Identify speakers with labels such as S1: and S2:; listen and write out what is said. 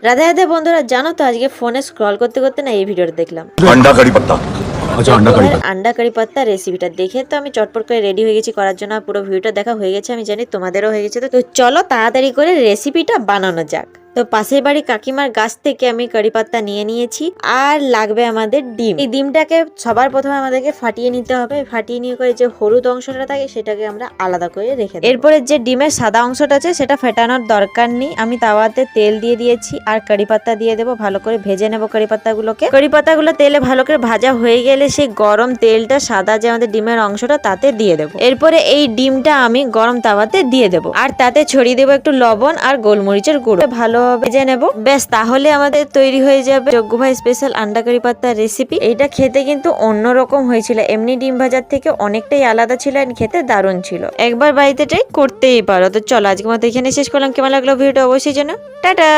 S1: রাধে রাধে বন্ধুরা, জানো তো আজকে ফোনে স্ক্রল করতে করতে না এই ভিডিওটা দেখলাম।
S2: अंडा कड़ी पत्ता। अच्छा अंडा कड़ी पत्ता।
S1: আন্ডা কারি পাত্তা রেসিপিটা দেখে তো আমি চটপট করে রেডি হয়ে গেছি করার জন্য। পুরো ভিডিওটা দেখা হয়ে গেছে, আমি জানি তোমাদেরও হয়ে গেছে। তো চলো তাড়াতাড়ি করে রেসিপিটা বানানো যাক। তো পাশের বাড়ি কাকিমার গাছ থেকে আমি কারি পাত্তা নিয়ে নিয়েছি। আর লাগবে আমাদের ডিম। এই ডিমটাকে সবার প্রথমে আমাদেরকে ফাটিয়ে নিতে হবে। ফাটিয়ে নিয়ে করে যে হলুদ অংশটা থাকে সেটাকে আমরা আলাদা করে রেখে দেব। এরপরে যে ডিমের সাদা অংশটা আছে সেটা ফেটানোর দরকার নেই। আমি তাওয়াতে তেল দিয়ে দিয়েছি আর কারি পাত্তা দিয়ে দেবো। ভালো করে ভেজে নেবো কারি পাত্তাগুলোকে। কারি পাত্তাগুলো তেলে ভালো করে ভাজা হয়ে গেলে সেই গরম তেলটা সাদা যে আমাদের ডিমের অংশটা তাতে দিয়ে দেবো। এরপরে এই ডিমটা আমি গরম তাওয়াতে দিয়ে দেবো আর তাতে ছড়িয়ে দেবো একটু লবণ আর গোলমরিচের গুঁড়ো। ভালো ভেজে নেব। ব্যাস, তাহলে আমাদের তৈরি হয়ে যাবে যজ্ঞ ভাই স্পেশাল আন্ডা কারি পাত্তা রেসিপি। এইটা খেতে কিন্তু অন্যরকম হয়েছিল, এমনি ডিম ভাজার থেকে অনেকটাই আলাদা ছিল আর খেতে দারুণ ছিল। একবার বাড়িতে ট্রাই করতেই পারো। তো চলো আজকে মতো এখানে শেষ করলাম। কেমন লাগলো ভিডিওটা অবশ্যই জানাও। টাটা।